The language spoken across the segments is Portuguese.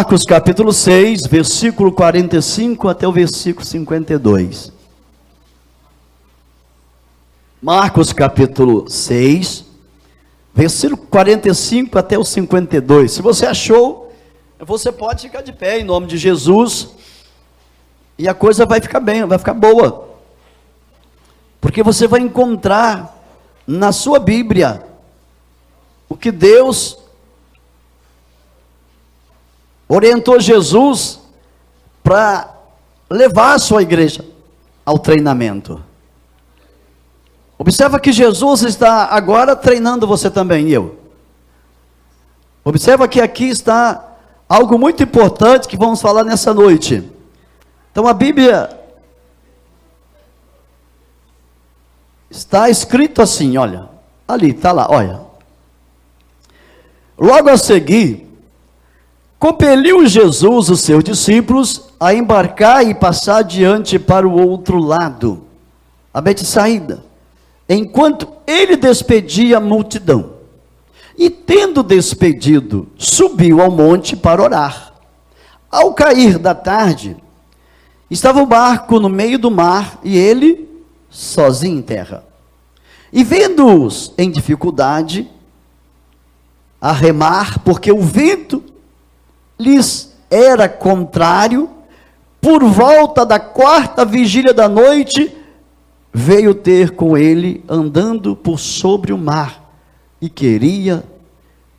Marcos capítulo 6, versículo 45 até o versículo 52. Marcos capítulo 6, versículo 45 até o 52. Se você achou, você pode ficar de pé em nome de Jesus, e a coisa vai ficar bem, vai ficar boa, porque você vai encontrar na sua Bíblia o que Deus orientou Jesus para levar a sua igreja ao treinamento. Observa que Jesus está agora treinando você também, e eu. Observa que aqui está algo muito importante que vamos falar nessa noite. Então a Bíblia está escrito assim, olha, ali, está lá, olha. Logo a seguir, compeliu Jesus os seus discípulos a embarcar e passar adiante para o outro lado, a Betsaida, enquanto ele despedia a multidão. E tendo despedido, subiu ao monte para orar. Ao cair da tarde, estava o barco no meio do mar e ele sozinho em terra. E vendo-os em dificuldade a remar, porque o vento lhes era contrário, por volta da 4ª vigília da noite, veio ter com ele andando por sobre o mar, e queria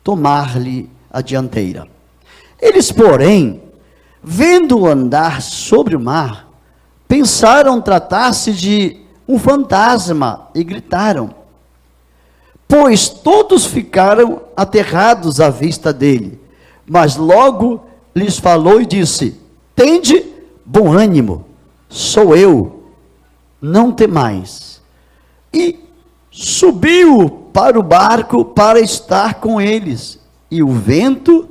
tomar-lhe a dianteira. Eles, porém, vendo-o andar sobre o mar, pensaram tratar-se de um fantasma, e gritaram, pois todos ficaram aterrados à vista dele. Mas logo lhes falou e disse, tende bom ânimo, sou eu, não temais. E subiu para o barco para estar com eles, e o vento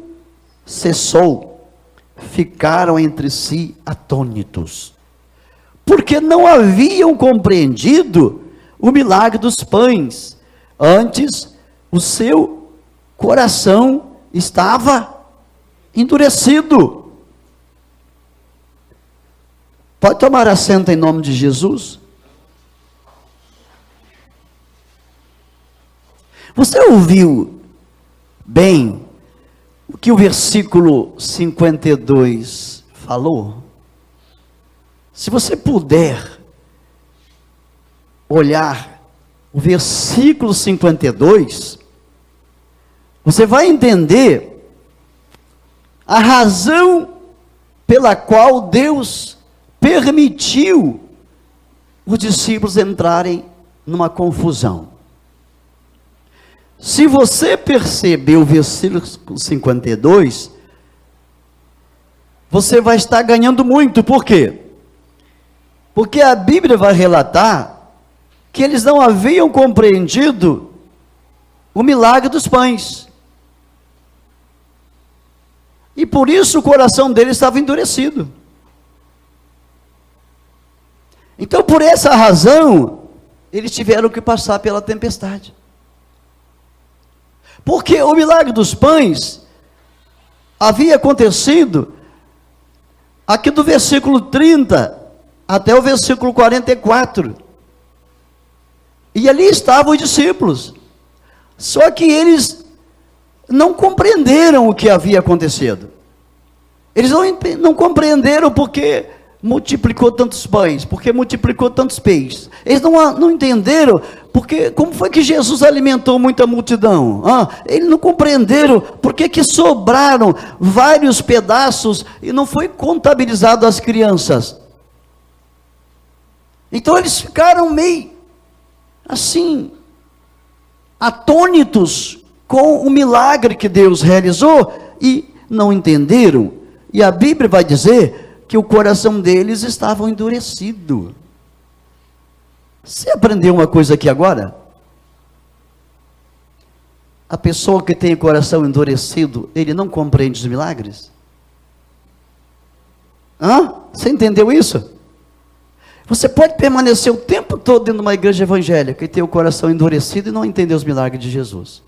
cessou. Ficaram entre si atônitos, porque não haviam compreendido o milagre dos pães. Antes, o seu coração estava endurecido. Pode tomar assento em nome de Jesus? Você ouviu bem o que o versículo 52 falou? Se você puder olhar o versículo 52, você vai entender a razão pela qual Deus permitiu os discípulos entrarem numa confusão. Se você perceber o versículo 52, você vai estar ganhando muito. Por quê? Porque a Bíblia vai relatar que eles não haviam compreendido o milagre dos pães. E por isso o coração deles estava endurecido. Então, por essa razão, eles tiveram que passar pela tempestade. Porque o milagre dos pães havia acontecido aqui do versículo 30 até o versículo 44. E ali estavam os discípulos. Só que eles não compreenderam o que havia acontecido. Eles não compreenderam porque multiplicou tantos pães, porque multiplicou tantos peixes. Eles não entenderam porque como foi que Jesus alimentou muita multidão. Eles não compreenderam porque que sobraram vários pedaços e não foi contabilizado as crianças. Então eles ficaram meio assim, atônitos com o milagre que Deus realizou e não entenderam. E a Bíblia vai dizer que o coração deles estava endurecido. Você aprendeu uma coisa aqui agora? A pessoa que tem o coração endurecido, ele não compreende os milagres? Você entendeu isso? Você pode permanecer o tempo todo dentro de uma igreja evangélica e ter o coração endurecido e não entender os milagres de Jesus.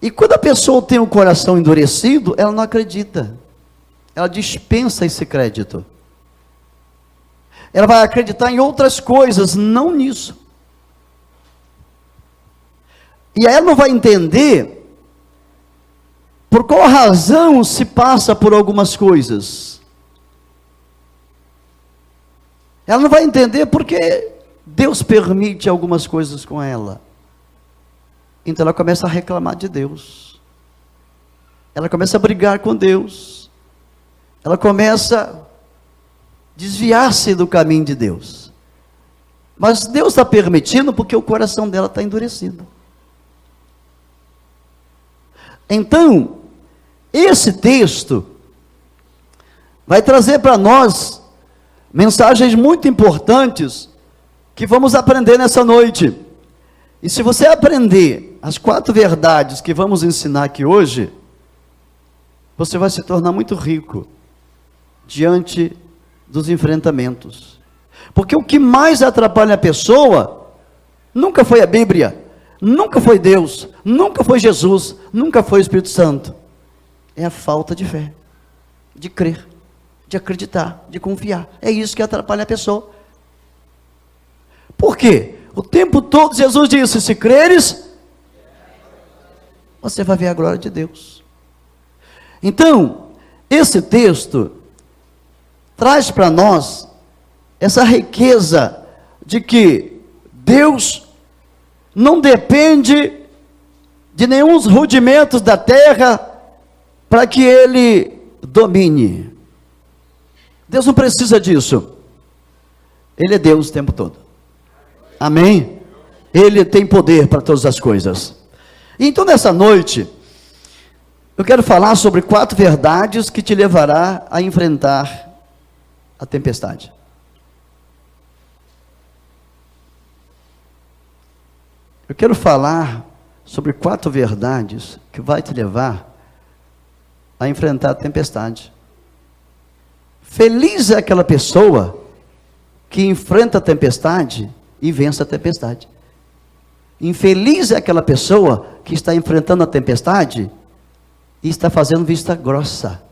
E quando a pessoa tem o coração endurecido, ela não acredita. Ela dispensa esse crédito. Ela vai acreditar em outras coisas, não nisso. E aí ela não vai entender por qual razão se passa por algumas coisas. Ela não vai entender porque Deus permite algumas coisas com ela. Então ela começa a reclamar de Deus. Ela começa a brigar com Deus. Ela começa a desviar-se do caminho de Deus. Mas Deus está permitindo porque o coração dela está endurecido. Então, esse texto vai trazer para nós mensagens muito importantes que vamos aprender nessa noite. E se você aprender as 4 verdades que vamos ensinar aqui hoje, você vai se tornar muito rico diante dos enfrentamentos. Porque o que mais atrapalha a pessoa nunca foi a Bíblia, nunca foi Deus, nunca foi Jesus, nunca foi o Espírito Santo. É a falta de fé, de crer, de acreditar, de confiar. É isso que atrapalha a pessoa. Por quê? O tempo todo Jesus disse: se creres, você vai ver a glória de Deus. Então, esse texto traz para nós essa riqueza de que Deus não depende de nenhum rudimentos da terra para que Ele domine. Deus não precisa disso. Ele é Deus o tempo todo. Amém? Ele tem poder para todas as coisas. Então nessa noite, eu quero falar sobre 4 verdades que te levará a enfrentar a tempestade. Eu quero falar sobre 4 verdades que vai te levar a enfrentar a tempestade. Feliz é aquela pessoa que enfrenta a tempestade e vence a tempestade. Infeliz é aquela pessoa que está enfrentando a tempestade e está fazendo vista grossa.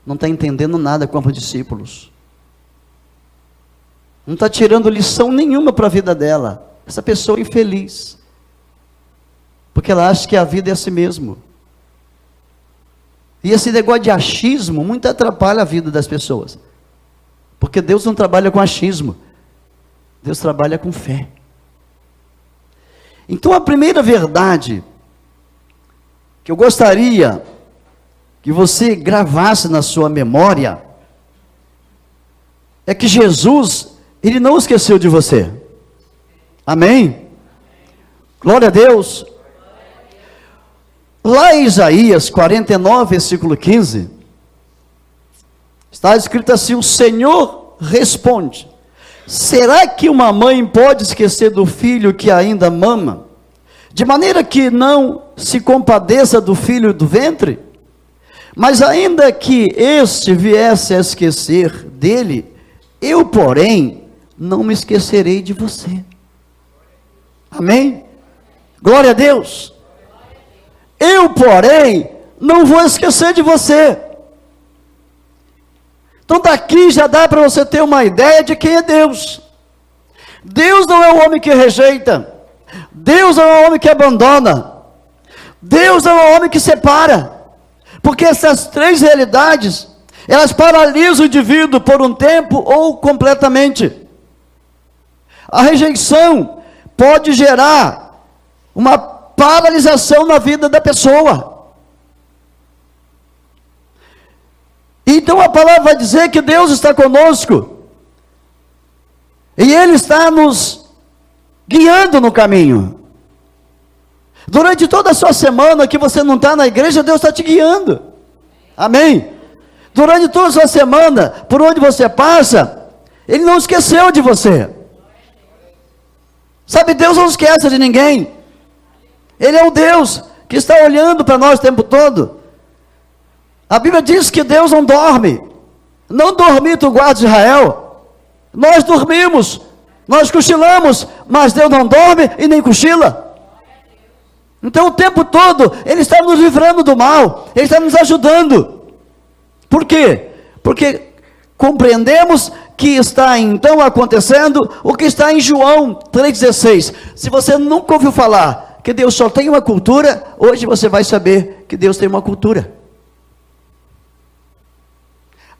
Não está entendendo nada como discípulos. Não está tirando lição nenhuma para a vida dela. Essa pessoa é infeliz. Porque ela acha que a vida é assim mesmo. E esse negócio de achismo muito atrapalha a vida das pessoas. Porque Deus não trabalha com achismo. Deus trabalha com fé. Então a primeira verdade que eu gostaria que você gravasse na sua memória é que Jesus, Ele não esqueceu de você. Amém? Glória a Deus. Lá em Isaías 49, versículo 15, está escrito assim: o Senhor responde: será que uma mãe pode esquecer do filho que ainda mama, de maneira que não se compadeça do filho do ventre? Mas ainda que este viesse a esquecer dele, eu, porém, não me esquecerei de você. Amém? Glória a Deus. Eu, porém, não vou esquecer de você. Então daqui já dá para você ter uma ideia de quem é Deus. Deus não é um homem que rejeita. Deus não é um homem que abandona. Deus não é um homem que separa. Porque essas 3 realidades, elas paralisam o indivíduo por um tempo ou completamente. A rejeição pode gerar uma paralisação na vida da pessoa. Então a palavra vai dizer que Deus está conosco. E Ele está nos guiando no caminho. Durante toda a sua semana que você não está na igreja, Deus está te guiando. Amém? Durante toda a sua semana, por onde você passa, Ele não esqueceu de você. Sabe, Deus não esquece de ninguém. Ele é o Deus que está olhando para nós o tempo todo. A Bíblia diz que Deus não dorme. Não dormir tu guarda Israel. Nós dormimos, nós cochilamos, mas Deus não dorme e nem cochila. Então o tempo todo Ele está nos livrando do mal, Ele está nos ajudando. Por quê? Porque compreendemos que está então acontecendo o que está em João 3,16. Se você nunca ouviu falar que Deus só tem uma cultura, hoje você vai saber que Deus tem uma cultura.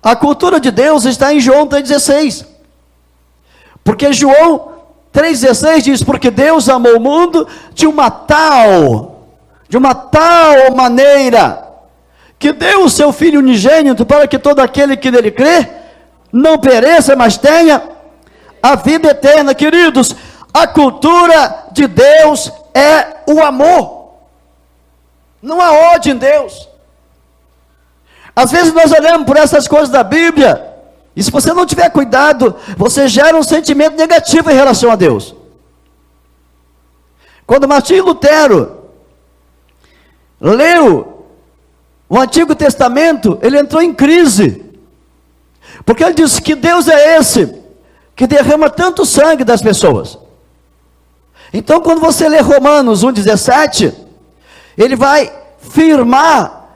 A cultura de Deus está em João 3,16. Porque João 3,16 diz, porque Deus amou o mundo de uma tal maneira, que deu o seu Filho unigênito, para que todo aquele que nele crê, não pereça, mas tenha a vida eterna. Queridos, a cultura de Deus é o amor. Não há ódio em Deus. Às vezes nós olhamos por essas coisas da Bíblia, e se você não tiver cuidado, você gera um sentimento negativo em relação a Deus. Quando Martinho Lutero leu o Antigo Testamento, ele entrou em crise, porque ele disse, que Deus é esse, que derrama tanto sangue das pessoas? Então quando você lê Romanos 1,17, ele vai firmar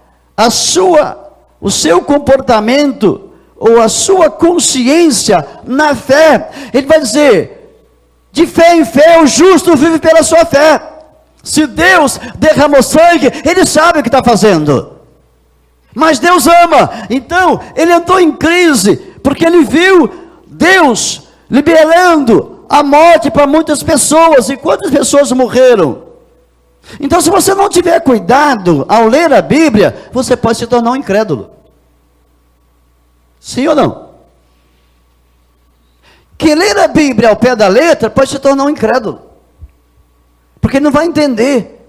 o seu comportamento, ou a sua consciência na fé. Ele vai dizer, de fé em fé, o justo vive pela sua fé. Se Deus derramou sangue, Ele sabe o que está fazendo. Mas Deus ama. Então, ele entrou em crise, porque ele viu Deus liberando a morte para muitas pessoas. E quantas pessoas morreram? Então, se você não tiver cuidado ao ler a Bíblia, você pode se tornar um incrédulo. Sim ou não? Que ler a Bíblia ao pé da letra pode se tornar um incrédulo, porque ele não vai entender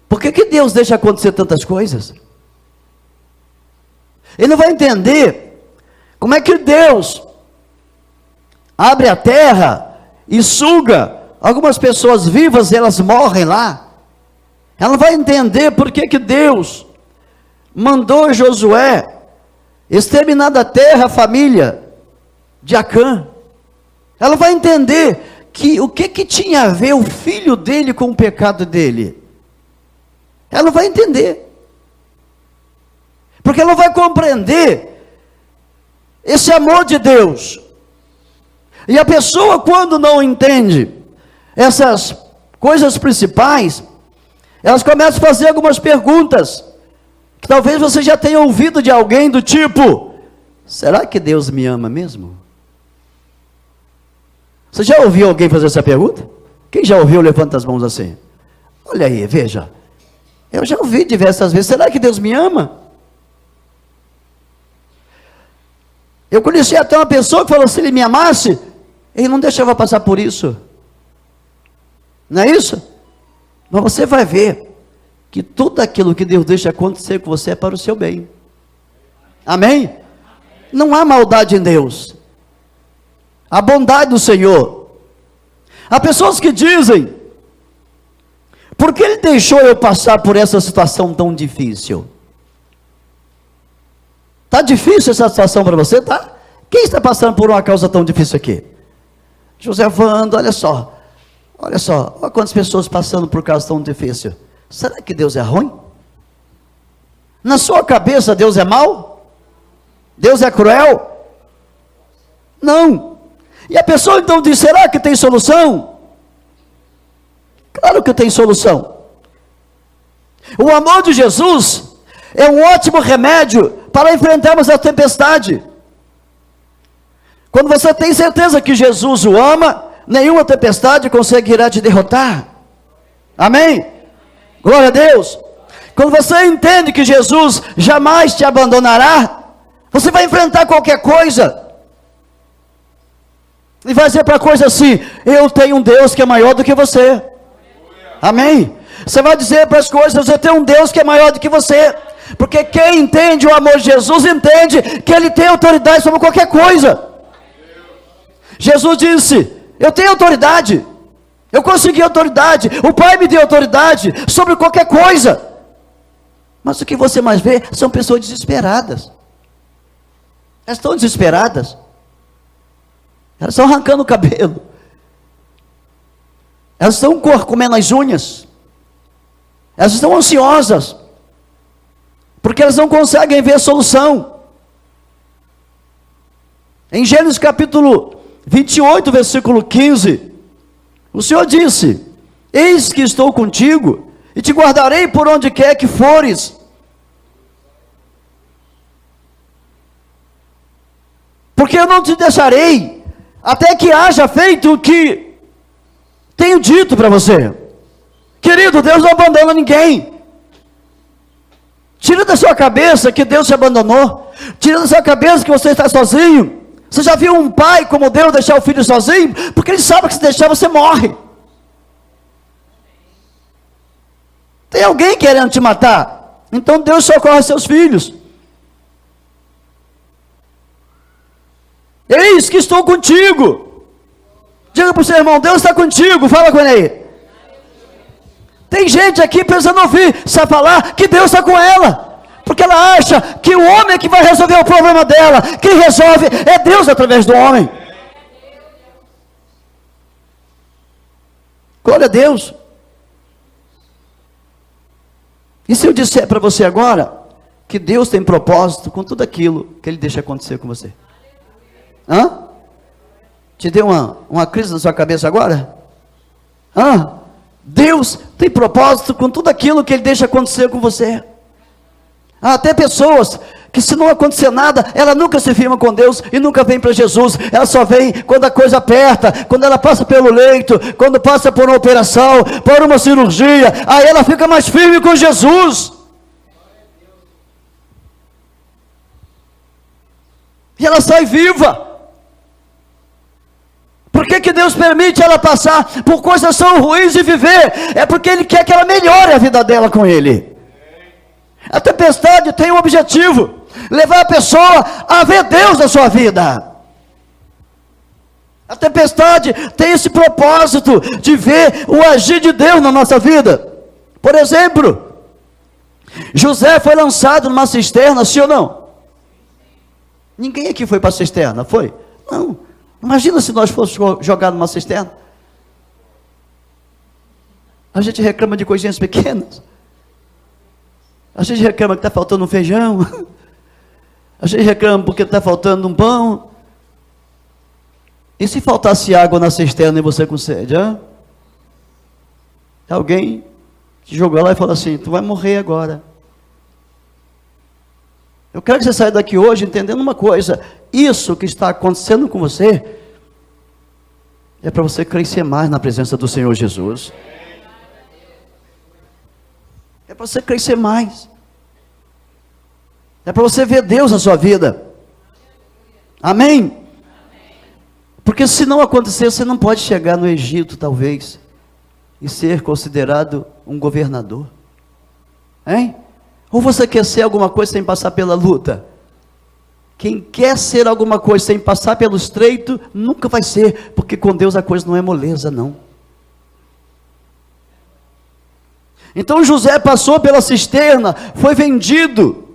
por que Deus deixa acontecer tantas coisas. Ele não vai entender como é que Deus abre a terra e suga algumas pessoas vivas e elas morrem lá. Ela não vai entender por que Deus mandou Josué exterminar da terra a família de Acã. Ela vai entender que o que tinha a ver o filho dele com o pecado dele. Ela não vai entender, porque ela não vai compreender esse amor de Deus. E a pessoa, quando não entende essas coisas principais, elas começam a fazer algumas perguntas, que talvez você já tenha ouvido de alguém do tipo, será que Deus me ama mesmo? Você já ouviu alguém fazer essa pergunta? Quem já ouviu, levanta as mãos assim. Olha aí, veja, eu já ouvi diversas vezes, será que Deus me ama? Eu conheci até uma pessoa que falou, se Ele me amasse, Ele não deixava passar por isso. Não é isso? Mas você vai ver que tudo aquilo que Deus deixa acontecer com você é para o seu bem. Amém? Não há maldade em Deus. A bondade do Senhor. Há pessoas que dizem, por que Ele deixou eu passar por essa situação tão difícil? Está difícil essa situação para você? Tá? Quem está passando por uma causa tão difícil aqui? José Vando, olha só, olha quantas pessoas passando por causa tão difícil. Será que Deus é ruim? Na sua cabeça Deus é mau? Deus é cruel? Não. E a pessoa então diz, será que tem solução? Claro que tem solução. O amor de Jesus é um ótimo remédio para enfrentarmos a tempestade. Quando você tem certeza que Jesus o ama, nenhuma tempestade conseguirá te derrotar. Amém? Glória a Deus. Quando você entende que Jesus jamais te abandonará, você vai enfrentar qualquer coisa. E vai dizer para a coisa assim, eu tenho um Deus que é maior do que você. Amém? Você vai dizer para as coisas, você tem um Deus que é maior do que você. Porque quem entende o amor de Jesus, entende que Ele tem autoridade sobre qualquer coisa. Jesus disse, eu tenho autoridade. Eu consegui autoridade. O Pai me deu autoridade sobre qualquer coisa. Mas o que você mais vê são pessoas desesperadas. Elas estão desesperadas. Elas estão arrancando o cabelo. Elas estão comendo as unhas. Elas estão ansiosas, porque elas não conseguem ver a solução. Em Gênesis capítulo 28, versículo 15, o Senhor disse: eis que estou contigo, e te guardarei por onde quer que fores. Porque eu não te deixarei, até que haja feito o que tenho dito para você. Querido, Deus não abandona ninguém. Tira da sua cabeça que Deus te abandonou. Tira da sua cabeça que você está sozinho. Você já viu um pai como Deus deixar o filho sozinho? Porque ele sabe que se deixar você morre. Tem alguém querendo te matar? Então Deus socorre seus filhos. Eis que estou contigo. Diga para o seu irmão: Deus está contigo. Fala com ele aí. Tem gente aqui precisando ouvir, sabe falar que Deus está com ela, porque ela acha que o homem é que vai resolver o problema dela. Quem resolve é Deus através do homem. Glória a Deus. E se eu disser para você agora que Deus tem propósito com tudo aquilo que Ele deixa acontecer com você? Hã? Te deu uma crise na sua cabeça agora? Hã? Deus tem propósito com tudo aquilo que Ele deixa acontecer com você. Há até pessoas que, se não acontecer nada, ela nunca se firma com Deus e nunca vem para Jesus. Ela só vem quando a coisa aperta, quando ela passa pelo leito, quando passa por uma operação, por uma cirurgia. Aí ela fica mais firme com Jesus. E ela sai viva. Por que Deus permite ela passar por coisas tão ruins e viver? É porque Ele quer que ela melhore a vida dela com Ele. A tempestade tem um objetivo: levar a pessoa a ver Deus na sua vida. A tempestade tem esse propósito de ver o agir de Deus na nossa vida. Por exemplo, José foi lançado numa cisterna, sim ou não? Ninguém aqui foi para a cisterna, foi? Não. Imagina se nós fôssemos jogados numa cisterna. A gente reclama de coisinhas pequenas. A gente reclama que está faltando um feijão. A gente reclama porque está faltando um pão. E se faltasse água na cisterna e você com sede? Hein? Alguém que jogou lá e falou assim: tu vai morrer agora. Eu quero que você saia daqui hoje entendendo uma coisa: isso que está acontecendo com você é para você crescer mais na presença do Senhor Jesus. É para você crescer mais. É para você ver Deus na sua vida. Amém? Porque se não acontecer, você não pode chegar no Egito, talvez, e ser considerado um governador. Hein? Ou você quer ser alguma coisa sem passar pela luta? Quem quer ser alguma coisa sem passar pelo estreito, nunca vai ser, porque com Deus a coisa não é moleza, não. Então José passou pela cisterna, foi vendido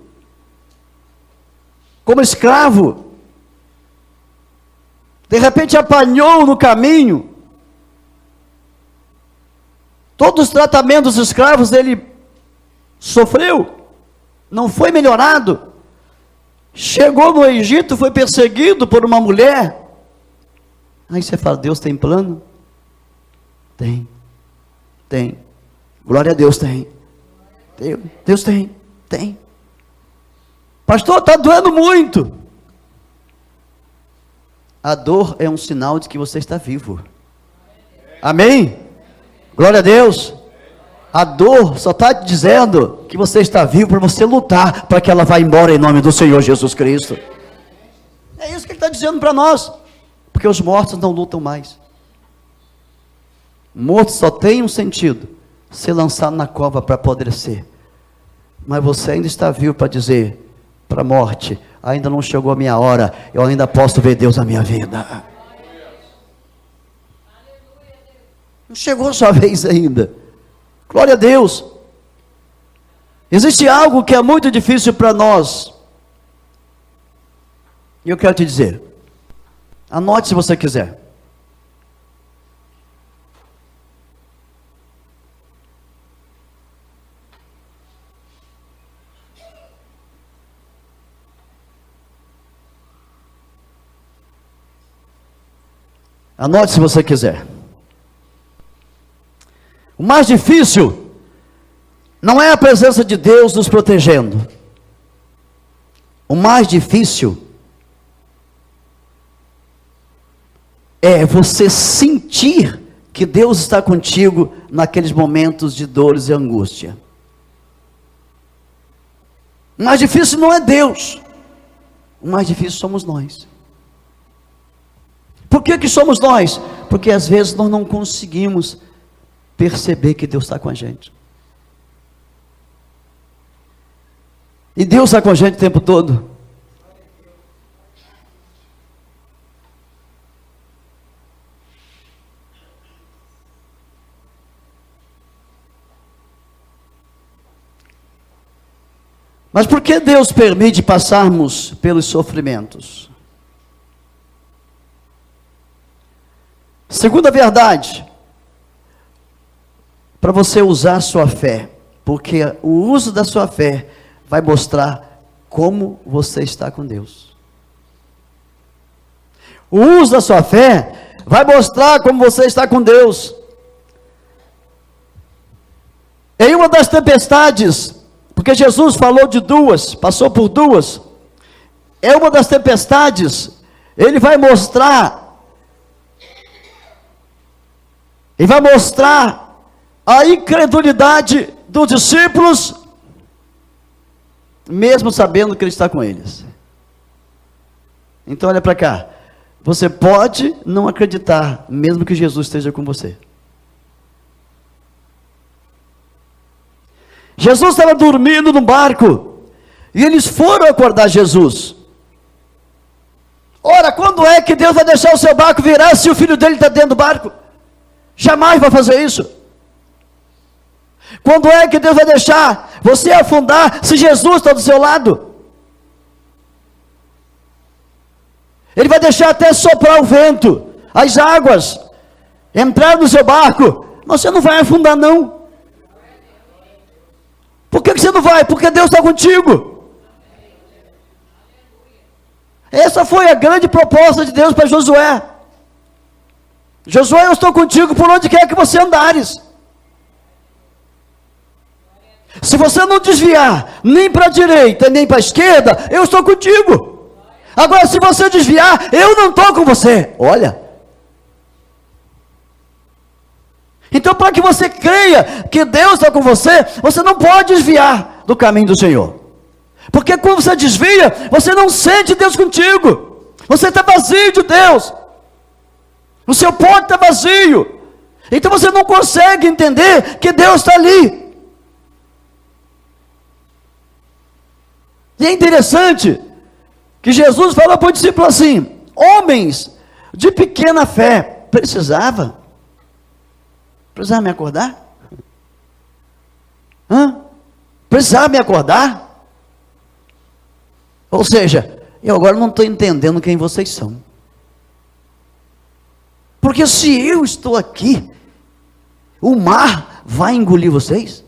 como escravo. De repente apanhou no caminho. Todos os tratamentos dos escravos ele sofreu, não foi melhorado. Chegou no Egito, foi perseguido por uma mulher. Aí você fala: Deus tem plano? Tem. Glória a Deus, tem. Deus tem. Pastor, está doendo muito. A dor é um sinal de que você está vivo. Amém? Glória a Deus. A dor só está dizendo que você está vivo para você lutar para que ela vá embora em nome do Senhor Jesus Cristo. É isso que Ele está dizendo para nós. Porque os mortos não lutam mais. Morto só tem um sentido: ser lançado na cova para apodrecer. Mas você ainda está vivo para dizer para a morte: ainda não chegou a minha hora, eu ainda posso ver Deus na minha vida. Não chegou a sua vez ainda. Glória a Deus. Existe algo que é muito difícil para nós. E eu quero te dizer. Anote se você quiser. Anote se você quiser. O mais difícil não é a presença de Deus nos protegendo. O mais difícil é você sentir que Deus está contigo naqueles momentos de dores e angústia. O mais difícil não é Deus. O mais difícil somos nós. Por que somos nós? Porque às vezes nós não conseguimos perceber que Deus está com a gente. E Deus está com a gente o tempo todo. Mas por que Deus permite passarmos pelos sofrimentos? Segunda verdade, para você usar a sua fé, porque o uso da sua fé vai mostrar como você está com Deus. O uso da sua fé vai mostrar como você está com Deus. Em uma das tempestades, porque Jesus falou de duas, passou por duas, é uma das tempestades, ele vai mostrar a incredulidade dos discípulos, mesmo sabendo que ele está com eles. Então olha para cá, você pode não acreditar, mesmo que Jesus esteja com você. Jesus estava dormindo no barco, e eles foram acordar Jesus. Ora, quando é que Deus vai deixar o seu barco virar, se o filho dele está dentro do barco? Jamais vai fazer isso. Quando é que Deus vai deixar você afundar, se Jesus está do seu lado? Ele vai deixar até soprar o vento, as águas, entrar no seu barco, mas você não vai afundar não. Por que você não vai? Porque Deus está contigo. Essa foi a grande proposta de Deus para Josué. Josué, eu estou contigo por onde quer que você andares. Se você não desviar, nem para a direita, nem para a esquerda, eu estou contigo. Agora, se você desviar, eu não estou com você. Olha. Então, para que você creia que Deus está com você, você não pode desviar do caminho do Senhor. Porque quando você desvia, você não sente Deus contigo. Você está vazio de Deus. O seu pote está vazio. Então você não consegue entender que Deus está ali. E é interessante que Jesus falou para o discípulo assim: homens de pequena fé. Precisava me acordar? Precisava me acordar? Ou seja, eu agora não estou entendendo quem vocês são. Porque se eu estou aqui, o mar vai engolir vocês?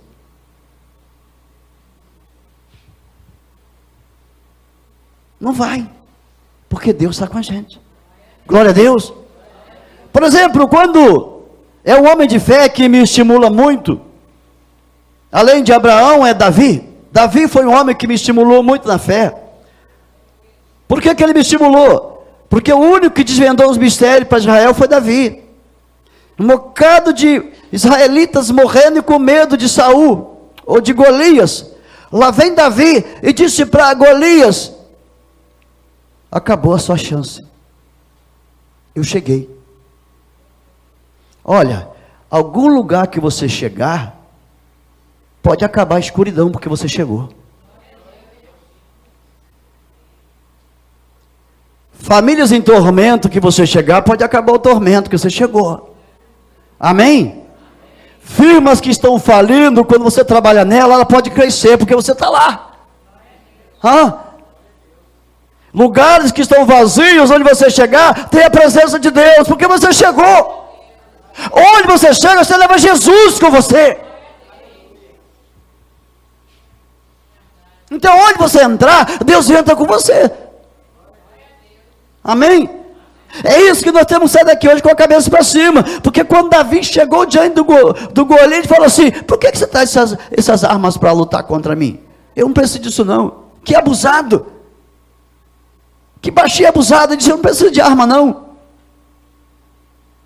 Não vai, porque Deus está com a gente. Glória a Deus. Por exemplo, quando é um homem de fé que me estimula muito, além de Abraão, é Davi. Davi foi um homem que me estimulou muito na fé. Por que ele me estimulou? Porque o único que desvendou os mistérios para Israel foi Davi. Um bocado de israelitas morrendo e com medo de Saul, ou de Golias. Lá vem Davi e disse para Golias: acabou a sua chance. Eu cheguei. Olha, algum lugar que você chegar, pode acabar a escuridão, porque você chegou. Famílias em tormento que você chegar, pode acabar o tormento, que você chegou. Amém? Firmas que estão falindo, quando você trabalha nela, ela pode crescer, porque você está lá. Lugares que estão vazios, onde você chegar, tem a presença de Deus, porque você chegou. Onde você chega, você leva Jesus com você. Então, onde você entrar, Deus entra com você. Amém? É isso que nós temos que sair daqui hoje com a cabeça para cima. Porque quando Davi chegou diante do Golias, falou assim: por que você traz essas armas para lutar contra mim? Eu não preciso disso não. Que abusado. Que baixinho abusado. Ele disse: eu não preciso de arma não.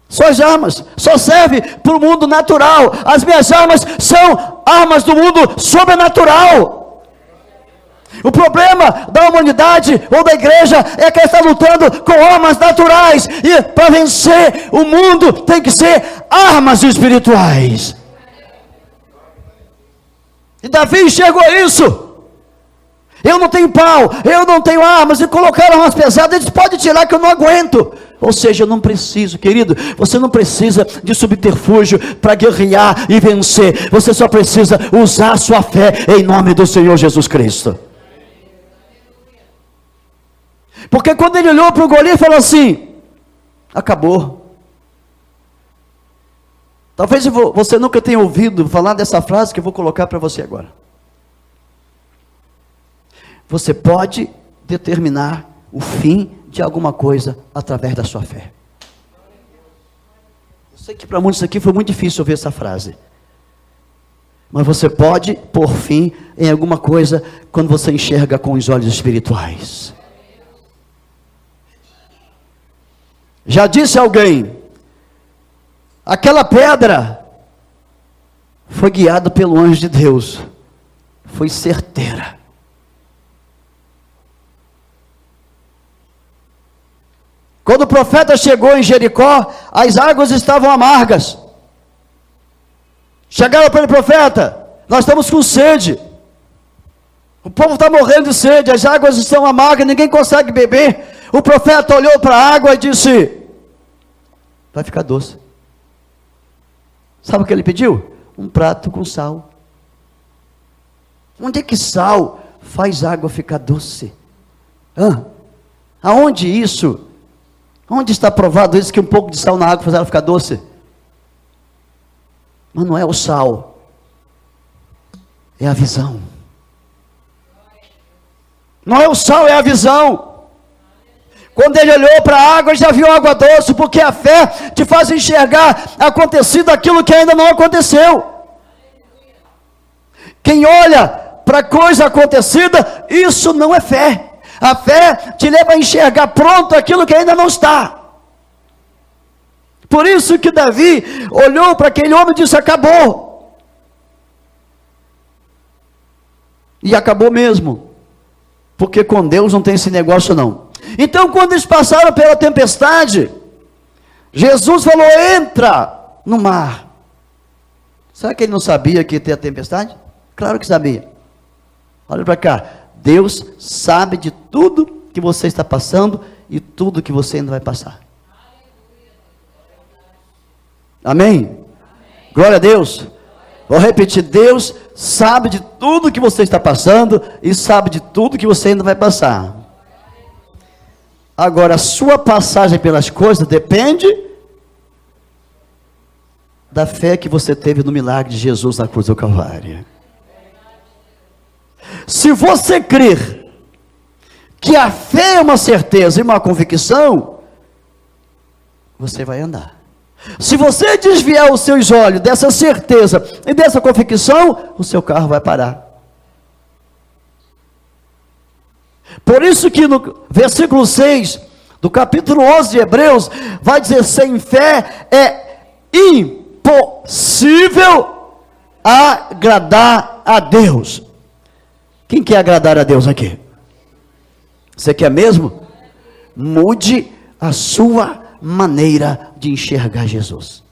Só as armas só serve para o mundo natural. As minhas armas são armas do mundo sobrenatural. O problema da humanidade ou da igreja é que ela está lutando com armas naturais. E para vencer o mundo tem que ser armas espirituais. E Davi enxergou isso. Eu não tenho pau, eu não tenho armas. E colocaram armas pesadas. Eles podem tirar que eu não aguento. Ou seja, eu não preciso, querido. Você não precisa de subterfúgio para guerrear e vencer. Você só precisa usar a sua fé em nome do Senhor Jesus Cristo. Porque quando ele olhou para o Golias e falou assim: acabou. Talvez você nunca tenha ouvido falar dessa frase que eu vou colocar para você agora. Você pode determinar o fim de alguma coisa através da sua fé. Eu sei que para muitos aqui foi muito difícil ouvir essa frase. Mas você pode pôr fim em alguma coisa quando você enxerga com os olhos espirituais. Já disse alguém: aquela pedra foi guiada pelo anjo de Deus, foi certeira. Quando o profeta chegou em Jericó, as águas estavam amargas. Chegaram para ele: profeta, nós estamos com sede. O povo está morrendo de sede, as águas estão amargas, ninguém consegue beber. O profeta olhou para a água e disse: vai ficar doce. Sabe o que ele pediu? Um prato com sal. Onde é que sal faz água ficar doce? Aonde isso? Onde está provado isso, que um pouco de sal na água faz ela ficar doce? Mas não é o sal, é a visão. Não é o sal, é a visão. Quando ele olhou para a água, ele já viu água doce, porque a fé te faz enxergar acontecido aquilo que ainda não aconteceu. Quem olha para coisa acontecida, isso não é fé. A fé te leva a enxergar pronto aquilo que ainda não está. Por isso que Davi olhou para aquele homem e disse: acabou. E acabou mesmo. Porque com Deus não tem esse negócio não. Então quando eles passaram pela tempestade, Jesus falou: entra no mar. Será que ele não sabia que ia ter a tempestade? Claro que sabia. Olha para cá. Deus sabe de tudo que você está passando e tudo que você ainda vai passar. Amém? Glória a Deus. Vou repetir: Deus sabe de tudo que você está passando e sabe de tudo que você ainda vai passar. Agora, a sua passagem pelas coisas depende da fé que você teve no milagre de Jesus na cruz do Calvário. Se você crer que a fé é uma certeza e uma convicção, você vai andar. Se você desviar os seus olhos dessa certeza e dessa convicção, o seu carro vai parar. Por isso que no versículo 6 do capítulo 11 de Hebreus, vai dizer: sem fé é impossível agradar a Deus. Quem quer agradar a Deus aqui? Você quer mesmo? Mude a sua maneira de enxergar Jesus.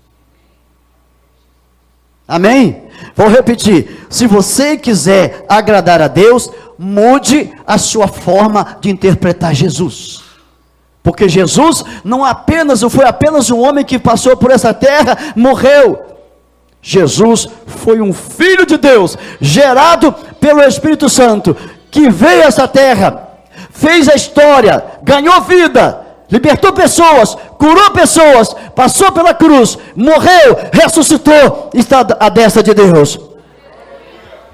Amém? Vou repetir: se você quiser agradar a Deus, mude a sua forma de interpretar Jesus. Porque Jesus não foi apenas um homem que passou por essa terra, morreu. Jesus foi um filho de Deus, gerado pelo Espírito Santo, que veio a essa terra, fez a história, ganhou vida, libertou pessoas, curou pessoas, passou pela cruz, morreu, ressuscitou, está à destra de Deus.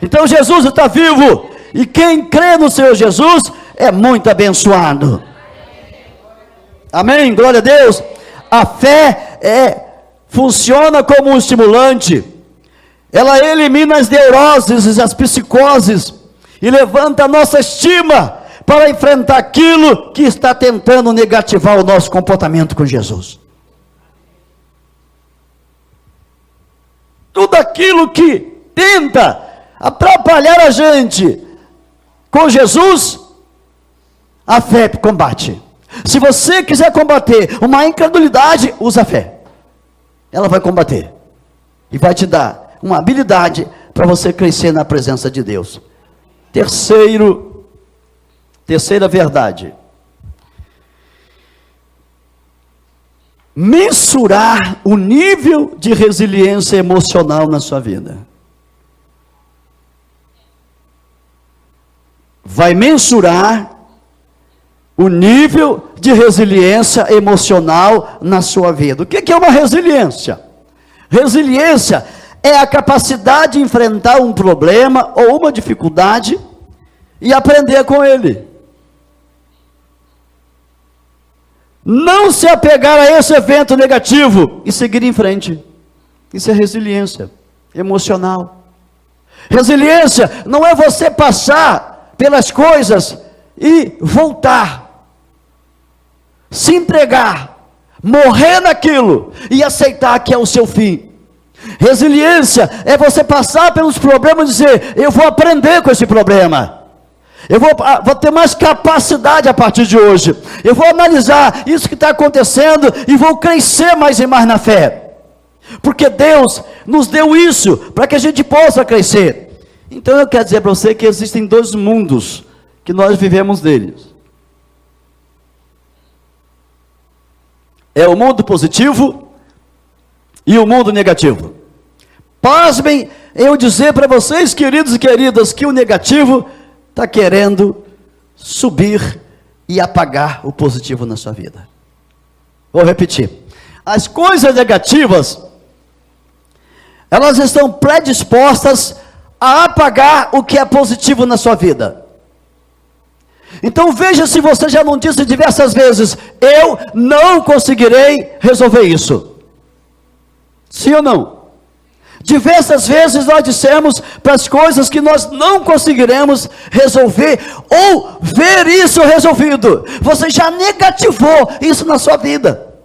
Então Jesus está vivo, e quem crê no Senhor Jesus é muito abençoado. Amém? Glória a Deus. A fé funciona como um estimulante. Ela elimina as neuroses, as psicoses e levanta a nossa estima para enfrentar aquilo que está tentando negativar o nosso comportamento com Jesus. Tudo aquilo que tenta atrapalhar a gente com Jesus, a fé combate. Se você quiser combater uma incredulidade, usa a fé. Ela vai combater e vai te dar uma habilidade para você crescer na presença de Deus. Terceira verdade. Mensurar o nível de resiliência emocional na sua vida. Vai mensurar o nível de resiliência emocional na sua vida. O que é uma resiliência? Resiliência é a capacidade de enfrentar um problema ou uma dificuldade e aprender com ele. Não se apegar a esse evento negativo e seguir em frente. Isso é resiliência emocional. Resiliência não é você passar pelas coisas e voltar, se entregar, morrer naquilo e aceitar que é o seu fim. Resiliência é você passar pelos problemas e dizer: eu vou aprender com esse problema. Eu vou ter mais capacidade a partir de hoje. Eu vou analisar isso que está acontecendo e vou crescer mais e mais na fé. Porque Deus nos deu isso para que a gente possa crescer. Então eu quero dizer para você que existem dois mundos que nós vivemos neles. É o mundo positivo e o mundo negativo. Pasmem eu dizer para vocês, queridos e queridas, que o negativo está querendo subir e apagar o positivo na sua vida. Vou repetir. As coisas negativas, elas estão predispostas a apagar o que é positivo na sua vida. Então veja se você já não disse diversas vezes: eu não conseguirei resolver isso. Sim ou não? Diversas vezes nós dissemos para as coisas que nós não conseguiremos resolver, ou ver isso resolvido. Você já negativou isso na sua vida.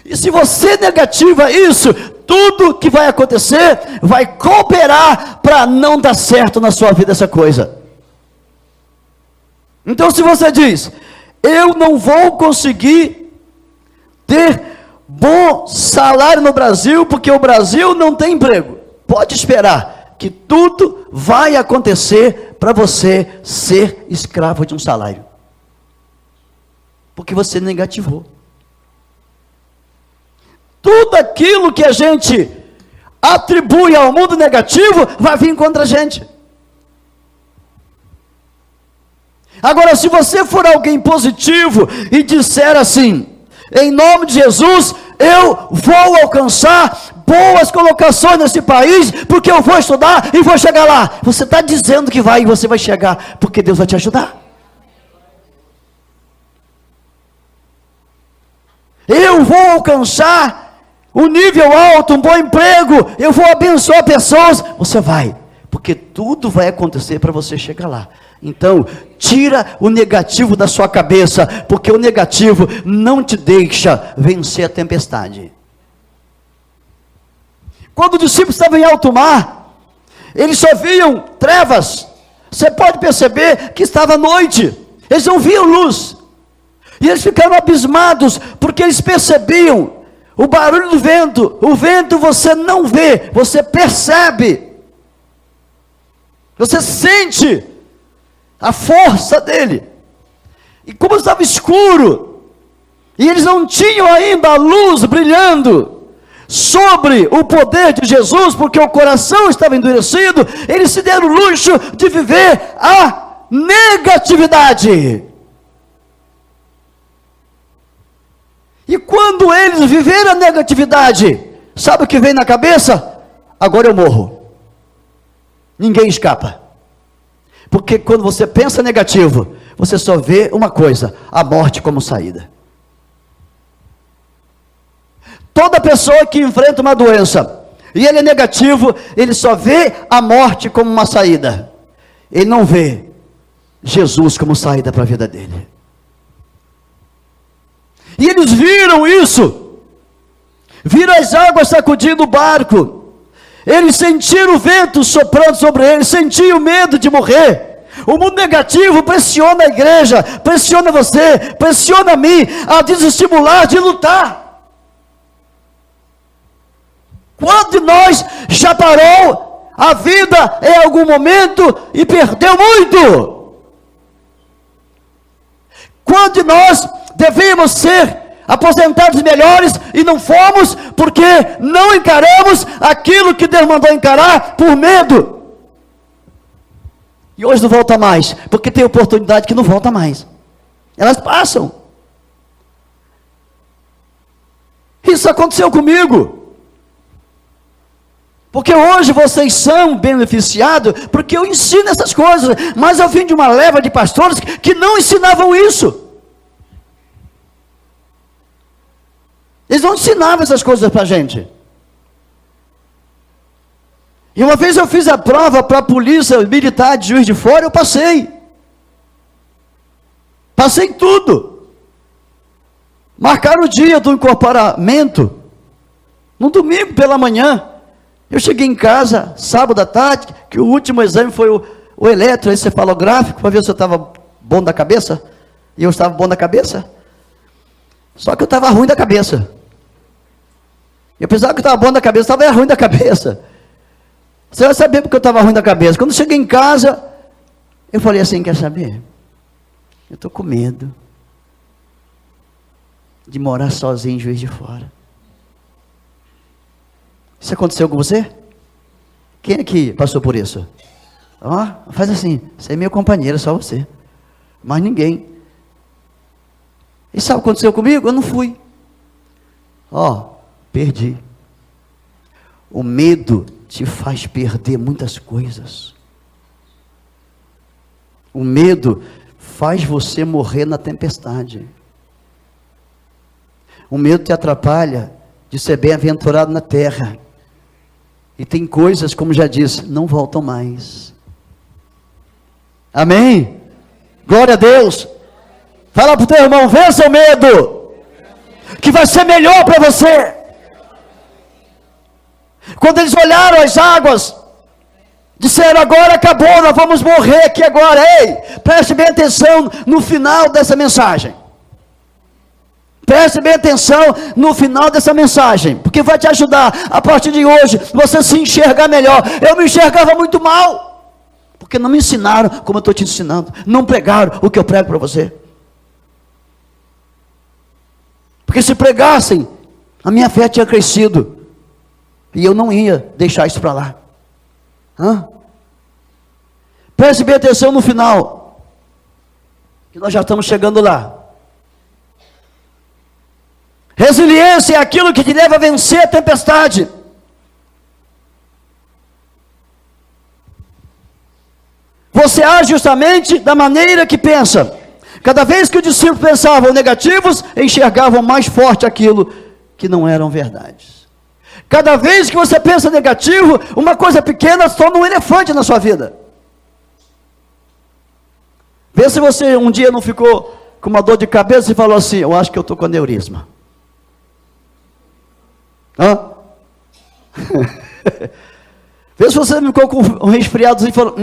E se você negativa isso, tudo que vai acontecer vai cooperar para não dar certo na sua vida essa coisa. Então se você diz: eu não vou conseguir ter bom salário no Brasil, porque o Brasil não tem emprego, pode esperar que tudo vai acontecer para você ser escravo de um salário. Porque você negativou. Tudo aquilo que a gente atribui ao mundo negativo vai vir contra a gente. Agora, se você for alguém positivo e disser assim: em nome de Jesus, eu vou alcançar boas colocações nesse país, porque eu vou estudar e vou chegar lá. Você está dizendo que vai e você vai chegar, porque Deus vai te ajudar. Eu vou alcançar um nível alto, um bom emprego, eu vou abençoar pessoas. Você vai, porque tudo vai acontecer para você chegar lá. Então, tira o negativo da sua cabeça, porque o negativo não te deixa vencer a tempestade. Quando os discípulos estavam em alto mar, eles só viam trevas. Você pode perceber que estava noite, eles não viam luz. E eles ficaram abismados, porque eles percebiam o barulho do vento. O vento você não vê, você percebe. Você sente a força dele. E como estava escuro, e eles não tinham ainda a luz brilhando sobre o poder de Jesus, porque o coração estava endurecido, eles se deram o luxo de viver a negatividade. E quando eles viveram a negatividade, sabe o que vem na cabeça? Agora eu morro. Ninguém escapa. Porque quando você pensa negativo, você só vê uma coisa: a morte como saída. Toda pessoa que enfrenta uma doença e ele é negativo, ele só vê a morte como uma saída. Ele não vê Jesus como saída para a vida dele. E eles viram isso. Viram as águas sacudindo o barco. Eles sentiram o vento soprando sobre eles, sentiam o medo de morrer. O mundo negativo pressiona a igreja, pressiona você, pressiona a mim, a desestimular de lutar. Quando de nós já parou a vida em algum momento e perdeu muito? Quando de nós devíamos ser aposentados melhores e não fomos porque não encaramos aquilo que Deus mandou encarar por medo? E hoje não volta mais, porque tem oportunidade que não volta mais. Elas passam. Isso aconteceu comigo. Porque hoje vocês são beneficiados, porque eu ensino essas coisas, mas eu vim de uma leva de pastores que não ensinavam isso. Eles não ensinavam essas coisas para a gente. E uma vez eu fiz a prova para a polícia militar de Juiz de Fora, eu passei. Passei tudo. Marcaram o dia do incorporamento, no domingo pela manhã. Eu cheguei em casa, sábado à tarde, que o último exame foi o eletroencefalográfico, para ver se eu estava bom da cabeça. E eu estava bom da cabeça. Só que eu estava ruim da cabeça. Eu pensava que eu estava bom da cabeça, estava ruim da cabeça. Você vai saber porque eu estava ruim da cabeça. Quando eu cheguei em casa, eu falei assim, quer saber? Eu estou com medo de morar sozinho em Juiz de Fora. Isso aconteceu com você? Quem é que passou por isso? Faz assim, você é meu companheiro, só você. Mais ninguém. E sabe o que aconteceu comigo? Eu não fui. Perdi. O medo te faz perder muitas coisas. O medo faz você morrer na tempestade. O medo te atrapalha de ser bem-aventurado na terra. E tem coisas, como já disse, não voltam mais. Amém? Glória a Deus. Fala para o teu irmão, vença o medo, que vai ser melhor para você. Quando eles olharam as águas, disseram, agora acabou, nós vamos morrer aqui agora. Ei, preste bem atenção no final dessa mensagem. Preste bem atenção no final dessa mensagem, porque vai te ajudar, a partir de hoje, você se enxergar melhor. Eu me enxergava muito mal, porque não me ensinaram como eu estou te ensinando, não pregaram o que eu prego para você. Porque se pregassem, a minha fé tinha crescido, e eu não ia deixar isso para lá. Preste bem atenção no final, que nós já estamos chegando lá. Resiliência é aquilo que te leva a vencer a tempestade. Você age justamente da maneira que pensa. Cada vez que os discípulos pensavam negativos, enxergavam mais forte aquilo que não eram verdades. Cada vez que você pensa negativo, uma coisa pequena se torna um elefante na sua vida. Vê se você um dia não ficou com uma dor de cabeça e falou assim, eu acho que eu estou com aneurisma. Vê se você ficou com um resfriado e falou,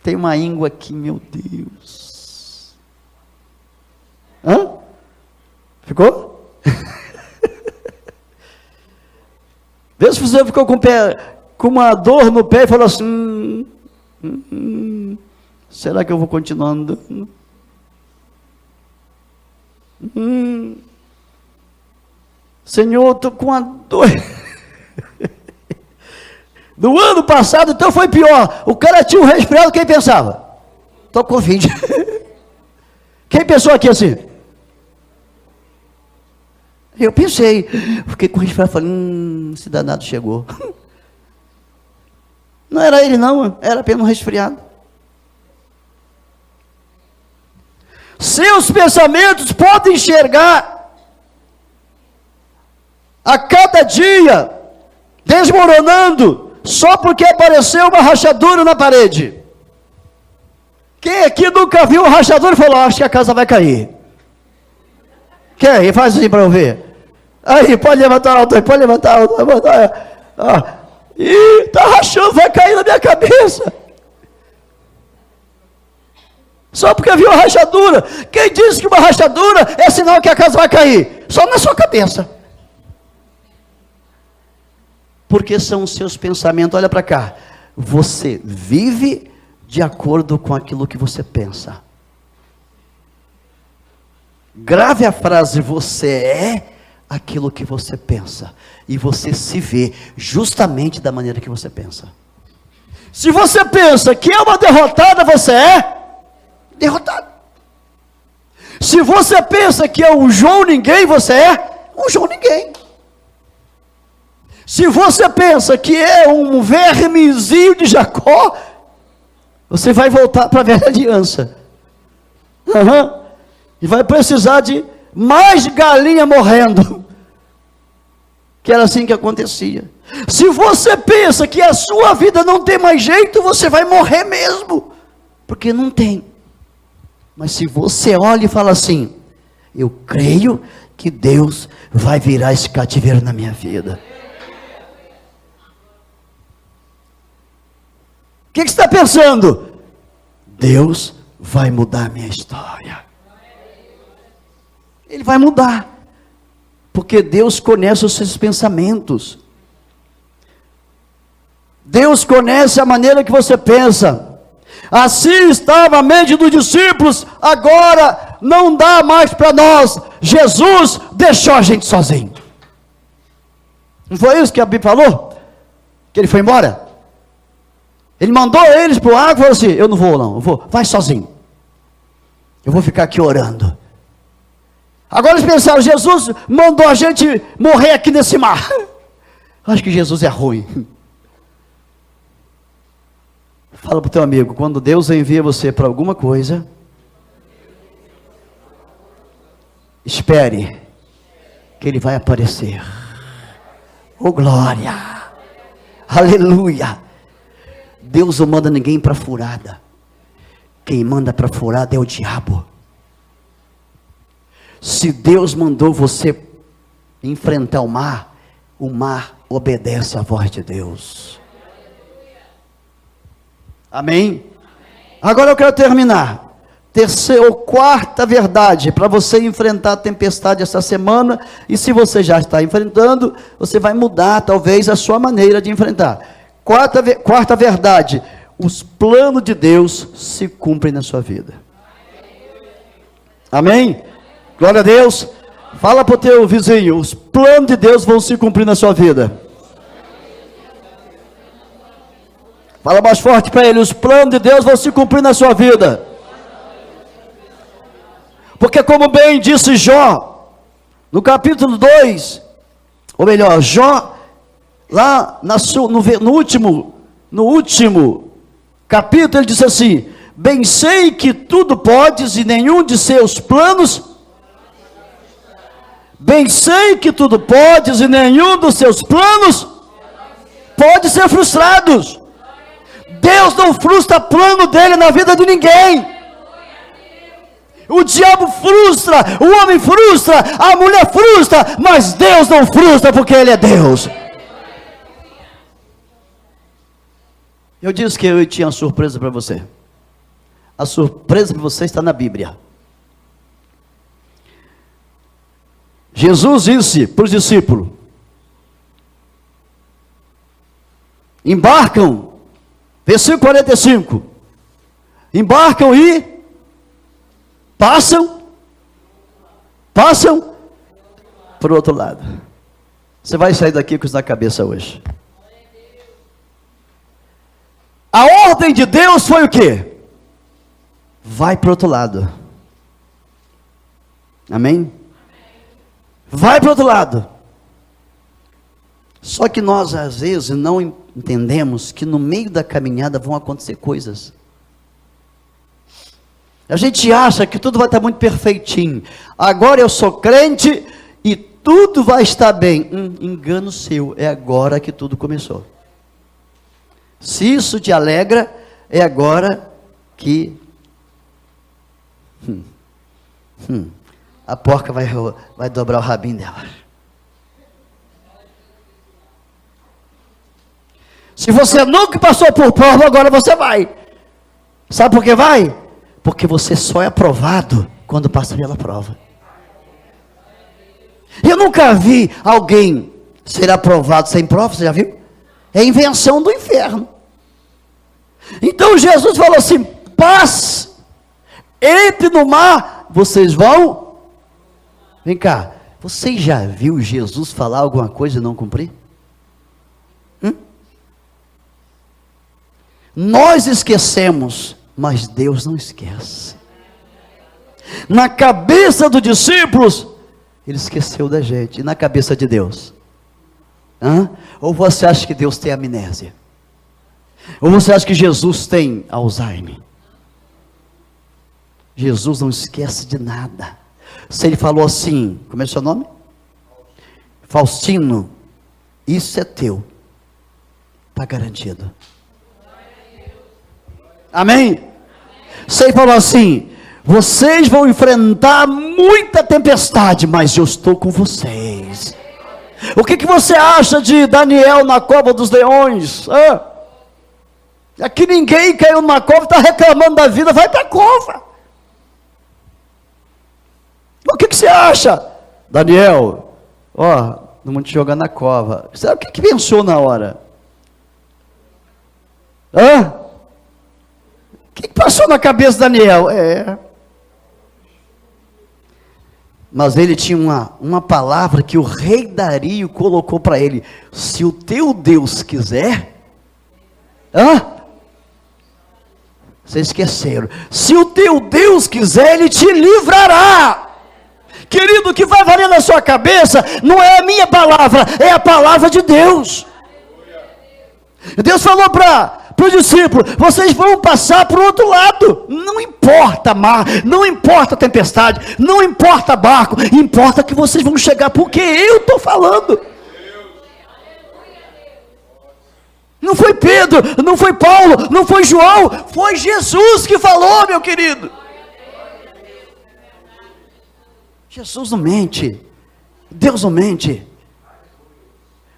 tem uma íngua aqui, meu Deus. Ficou? Vê se você ficou com uma dor no pé e falou assim, será que eu vou continuar andando? Senhor, estou com uma dor. No ano passado, então foi pior. O cara tinha um resfriado, quem pensava? Estou com Covid. Quem pensou aqui assim? Eu pensei. Fiquei com resfriado, falei, esse danado chegou. Não era ele não, era apenas um resfriado. Seus pensamentos podem enxergar a cada dia, desmoronando, só porque apareceu uma rachadura na parede. Quem aqui nunca viu uma rachadura e falou, acho que a casa vai cair? Quem? Faz assim para eu ver. Aí, pode levantar a altura, pode levantar a altura. Ih, está rachando, vai cair na minha cabeça. Só porque viu a rachadura. Quem disse que uma rachadura é sinal que a casa vai cair? Só na sua cabeça. Porque são os seus pensamentos. Olha para cá. Você vive de acordo com aquilo que você pensa. Grave a frase, você é aquilo que você pensa. E você se vê justamente da maneira que você pensa. Se você pensa que é uma derrotada, você é derrotado. Se você pensa que é um João ninguém, você é um João ninguém. Se você pensa que é um vermezinho de Jacó, você vai voltar para a velha aliança. E vai precisar de mais galinha morrendo. Que era assim que acontecia. Se você pensa que a sua vida não tem mais jeito, você vai morrer mesmo. Porque não tem. Mas se você olha e fala assim, eu creio que Deus vai virar esse cativeiro na minha vida. O que você está pensando? Deus vai mudar a minha história. Ele vai mudar. Porque Deus conhece os seus pensamentos. Deus conhece a maneira que você pensa. Assim estava a mente dos discípulos, agora não dá mais para nós. Jesus deixou a gente sozinho. Não foi isso que a Bíblia falou? Que ele foi embora? Ele mandou eles para o água e falou assim, eu não vou não, eu vou, vai sozinho. Eu vou ficar aqui orando. Agora eles pensaram, Jesus mandou a gente morrer aqui nesse mar. Acho que Jesus é ruim. Fala para o teu amigo, quando Deus envia você para alguma coisa, espere, que Ele vai aparecer. Oh glória, aleluia. Deus não manda ninguém para furada. Quem manda para furada é o diabo. Se Deus mandou você enfrentar o mar obedece à voz de Deus. Amém? Agora eu quero terminar. Terceira ou quarta verdade para você enfrentar a tempestade essa semana. E se você já está enfrentando, você vai mudar talvez a sua maneira de enfrentar. Quarta verdade: os planos de Deus se cumprem na sua vida. Amém? Glória a Deus. Fala para o teu vizinho, os planos de Deus vão se cumprir na sua vida. Fala mais forte para ele, os planos de Deus vão se cumprir na sua vida. Porque como bem disse Jó, no capítulo 2, ou melhor, Jó, lá no último capítulo, ele disse assim, bem sei que tudo podes e nenhum de seus planos, bem sei que tudo podes e nenhum dos seus planos pode ser frustrados. Deus não frustra plano dele na vida de ninguém. O diabo frustra, o homem frustra, a mulher frustra, mas Deus não frustra porque Ele é Deus. Eu disse que eu tinha uma surpresa para você. A surpresa para você está na Bíblia. Jesus disse para os discípulos, embarcam, versículo 45, embarcam e passam para o outro lado. Você vai sair daqui com isso na cabeça hoje. A ordem de Deus foi o quê? Vai para o outro lado. Amém? Vai para o outro lado. Só que nós às vezes não entendemos que no meio da caminhada vão acontecer coisas. A gente acha que tudo vai estar muito perfeitinho. Agora eu sou crente e tudo vai estar bem. Engano seu, é agora que tudo começou. Se isso te alegra, é agora que a porca vai dobrar o rabinho dela. Se você nunca passou por prova, agora você vai. Sabe por que vai? Porque você só é aprovado quando passa pela prova. Eu nunca vi alguém ser aprovado sem prova, você já viu? É invenção do inferno. Então Jesus falou assim: paz, entre no mar, vocês vão. Vem cá, você já viu Jesus falar alguma coisa e não cumprir? Nós esquecemos, mas Deus não esquece. Na cabeça dos discípulos, ele esqueceu da gente. E na cabeça de Deus? Ou você acha que Deus tem amnésia? Ou você acha que Jesus tem Alzheimer? Jesus não esquece de nada. Se ele falou assim, como é o seu nome? Faustino, isso é teu. Está garantido. Amém? Se ele falou assim, vocês vão enfrentar muita tempestade, mas eu estou com vocês. O que você acha de Daniel na cova dos leões? Aqui ninguém caiu numa cova, está reclamando da vida, vai para a cova. O que você acha? Daniel, não vamos te jogar na cova. Sabe o que pensou na hora? O que passou na cabeça de Daniel? Mas ele tinha uma palavra que o rei Dario colocou para ele: se o teu Deus quiser, vocês esqueceram, se o teu Deus quiser, ele te livrará. Querido, o que vai valer na sua cabeça não é a minha palavra, é a palavra de Deus. Deus falou para os discípulos: vocês vão passar para o outro lado. Não importa mar, não importa tempestade, não importa barco, importa que vocês vão chegar, porque eu estou falando. Não foi Pedro, não foi Paulo, não foi João, foi Jesus que falou, meu querido. Jesus não mente, Deus não mente.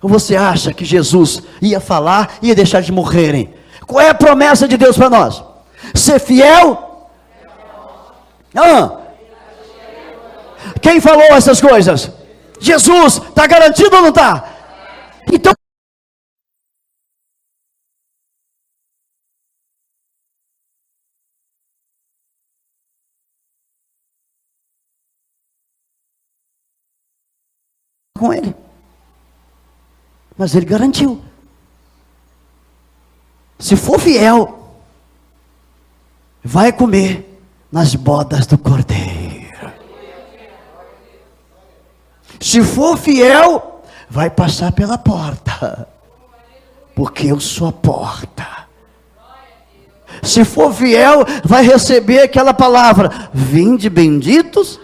Ou você acha que Jesus ia falar e ia deixar de morrerem? Qual é a promessa de Deus para nós? Ser fiel? Quem falou essas coisas? Jesus. Está garantido ou não está? Então, com ele. Mas ele garantiu. Se for fiel, vai comer nas bodas do Cordeiro. Se for fiel, vai passar pela porta, porque eu sou a porta. Se for fiel, vai receber aquela palavra: vinde benditos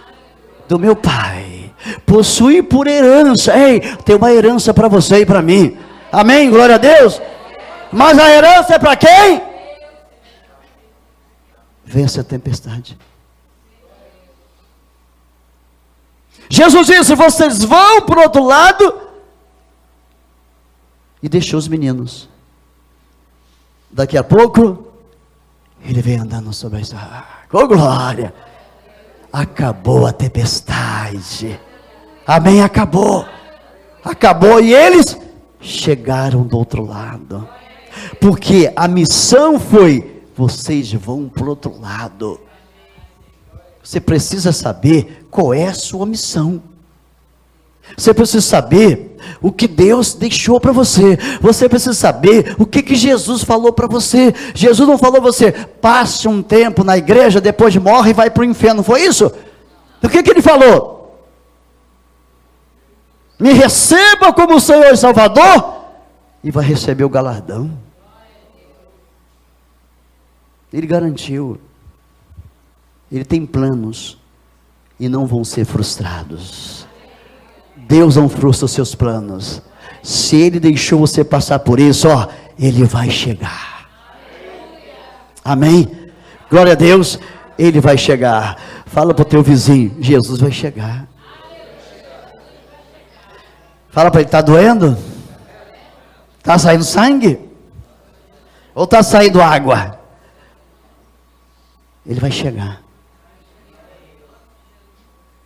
do meu Pai, possui por herança. Tem uma herança para você e para mim. Amém, glória a Deus. Mas a herança é para quem? Vence a tempestade. Jesus disse: vocês vão para o outro lado. E deixou os meninos. Daqui a pouco, ele vem andando sobre as águas. Oh, glória! Acabou a tempestade. Amém, acabou. Acabou, e eles chegaram do outro lado. Porque a missão foi: vocês vão para o outro lado. Você precisa saber qual é a sua missão. Você precisa saber o que Deus deixou para você. Você precisa saber o que Jesus falou para você. Jesus não falou você: passe um tempo na igreja, depois morre e vai para o inferno. Foi isso? O que ele falou? Me receba como Senhor e Salvador, e vai receber o galardão. Ele garantiu. Ele tem planos e não vão ser frustrados. Deus não frustra os seus planos. Se Ele deixou você passar por isso, ó, Ele vai chegar. Amém? Glória a Deus, Ele vai chegar. Fala para o teu vizinho, Jesus vai chegar. Fala para ele, está doendo? Está saindo sangue? Ou está saindo água? Ele vai chegar.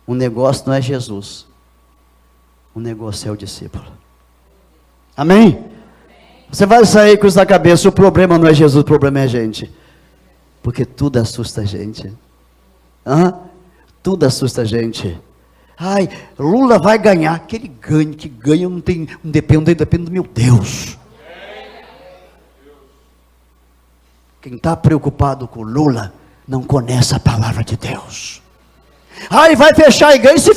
O negócio não é Jesus. O negócio é o discípulo. Amém? Você vai sair com isso na cabeça. O problema não é Jesus, o problema é a gente. Porque tudo assusta a gente. Tudo assusta a gente. Ai, Lula vai ganhar. Que ele ganhe, que ganha, não depende do meu Deus. Quem está preocupado com Lula, não conhece a palavra de Deus. Ai, vai fechar a igreja.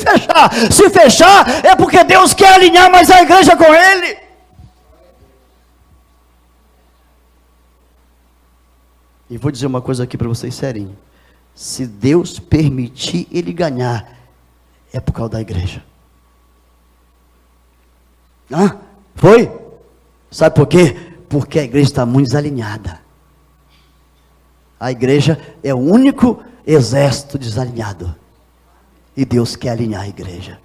Se fechar, é porque Deus quer alinhar mais a igreja com Ele. E vou dizer uma coisa aqui para vocês serinho. Se Deus permitir ele ganhar, é por causa da igreja. Foi? Sabe por quê? Porque a igreja está muito desalinhada. A igreja é o único exército desalinhado. E Deus quer alinhar a igreja.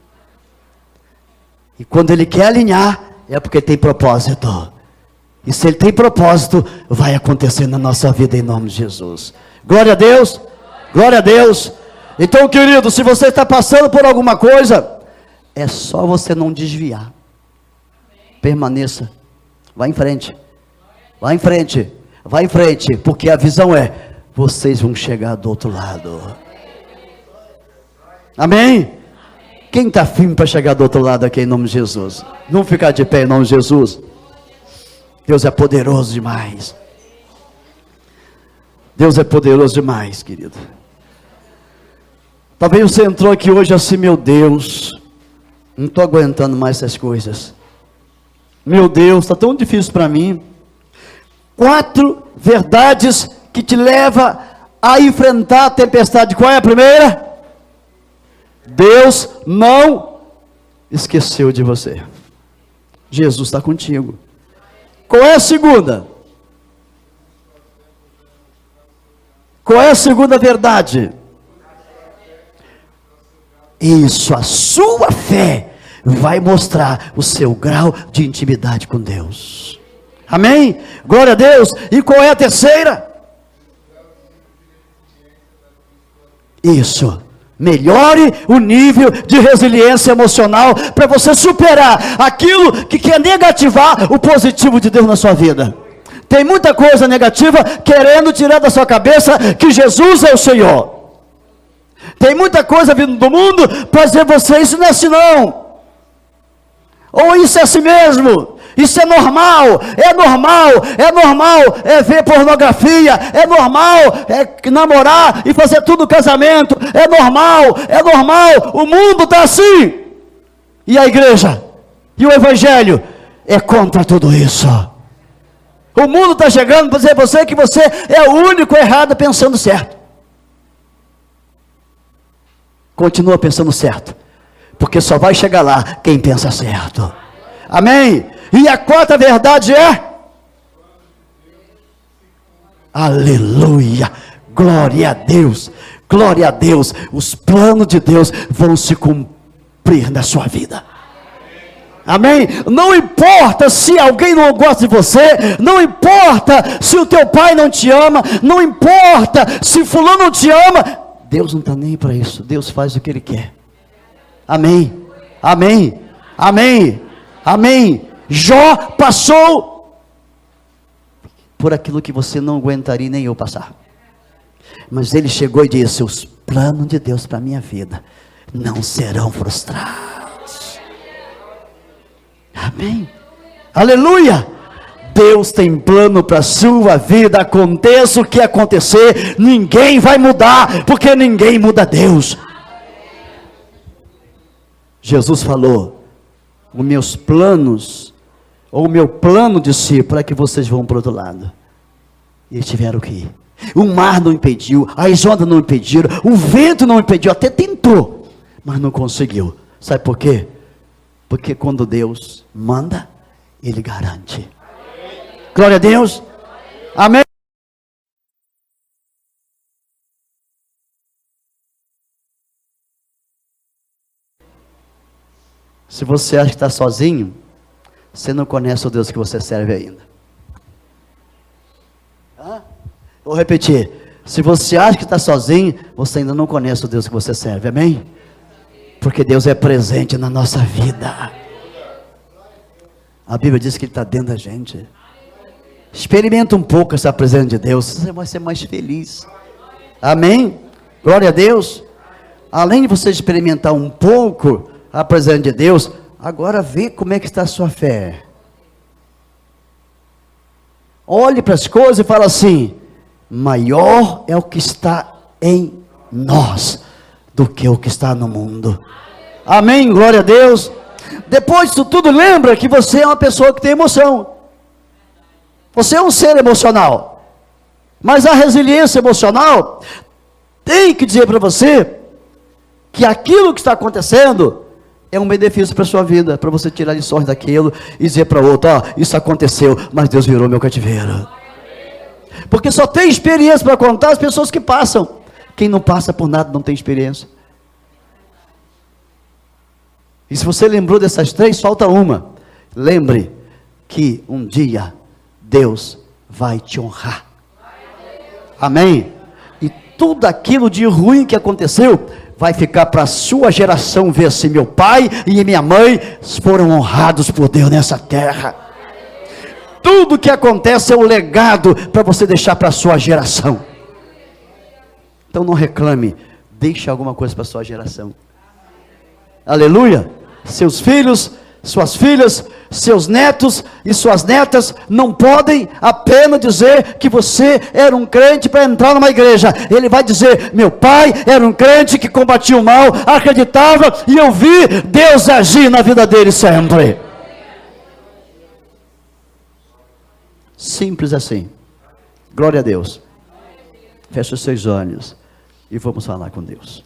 E quando Ele quer alinhar, é porque tem propósito. E se Ele tem propósito, vai acontecer na nossa vida em nome de Jesus. Glória a Deus. Glória a Deus. Então, querido, se você está passando por alguma coisa, é só você não desviar. Permaneça. Vá em frente. Vá em frente. Vá em frente. Porque a visão é, vocês vão chegar do outro lado. Amém? Quem está firme para chegar do outro lado aqui em nome de Jesus? Vamos ficar de pé em nome de Jesus. Deus é poderoso demais. Deus é poderoso demais, querido. Talvez você entrou aqui hoje assim, meu Deus, não estou aguentando mais essas coisas. Meu Deus, está tão difícil para mim. 4 verdades que te levam a enfrentar a tempestade. Qual é a primeira? Deus não esqueceu de você. Jesus está contigo. Qual é a segunda? Qual é a segunda verdade? Isso, a sua fé vai mostrar o seu grau de intimidade com Deus. Amém? Glória a Deus. E qual é a terceira? Isso. Melhore o nível de resiliência emocional para você superar aquilo que quer negativar o positivo de Deus na sua vida. Tem muita coisa negativa querendo tirar da sua cabeça que Jesus é o Senhor. Tem muita coisa vindo do mundo para dizer você, isso não é assim não. Ou isso é assim mesmo. Isso é normal, é ver pornografia, é normal, é namorar e fazer tudo casamento, é normal, o mundo está assim, e a igreja, e o evangelho, é contra tudo isso. O mundo está chegando para dizer a você que você é o único errado pensando certo. Continua pensando certo, porque só vai chegar lá quem pensa certo. Amém? E a quarta verdade é? Aleluia, glória a Deus, glória a Deus. Os planos de Deus vão se cumprir na sua vida. Amém? Não importa se alguém não gosta de você, não importa se o teu pai não te ama, não importa se fulano não te ama, Deus não está nem para isso. Deus faz o que Ele quer. Amém, amém, amém, amém. Jó passou por aquilo que você não aguentaria nem eu passar. Mas ele chegou e disse, os planos de Deus para a minha vida não serão frustrados. Amém? Aleluia! Deus tem plano para a sua vida, aconteça o que acontecer, ninguém vai mudar, porque ninguém muda Deus. Jesus falou, os meus planos, ou o meu plano de si, para que vocês vão para o outro lado. E eles tiveram que ir. O mar não impediu, as ondas não impediram, o vento não impediu, até tentou, mas não conseguiu. Sabe por quê? Porque quando Deus manda, Ele garante. Glória a Deus. Amém. Se você acha que está sozinho, você não conhece o Deus que você serve ainda. Vou repetir. Se você acha que está sozinho, você ainda não conhece o Deus que você serve. Amém? Porque Deus é presente na nossa vida. A Bíblia diz que Ele está dentro da gente. Experimenta um pouco essa presença de Deus, você vai ser mais feliz. Amém? Glória a Deus. Além de você experimentar um pouco a presença de Deus, agora vê como é que está a sua fé. Olhe para as coisas e fala assim: maior é o que está em nós do que o que está no mundo. Amém, glória a Deus. Depois disso tudo, lembra que você é uma pessoa que tem emoção. Você é um ser emocional. Mas a resiliência emocional tem que dizer para você que aquilo que está acontecendo é um benefício para a sua vida, para você tirar lições daquilo e dizer para o outro: ó, isso aconteceu, mas Deus virou meu cativeiro. Porque só tem experiência para contar as pessoas que passam. Quem não passa por nada não tem experiência. E se você lembrou dessas três, falta uma. Lembre que um dia Deus vai te honrar. Amém? E tudo aquilo de ruim que aconteceu vai ficar para a sua geração ver assim: meu pai e minha mãe foram honrados por Deus nessa terra. Tudo que acontece é um legado para você deixar para a sua geração. Então não reclame, deixe alguma coisa para a sua geração. Aleluia. Seus filhos, suas filhas, seus netos e suas netas não podem apenas dizer que você era um crente para entrar numa igreja. Ele vai dizer: meu pai era um crente que combatia o mal, acreditava, e eu vi Deus agir na vida dele sempre. Simples assim. Glória a Deus. Feche os seus olhos e vamos falar com Deus.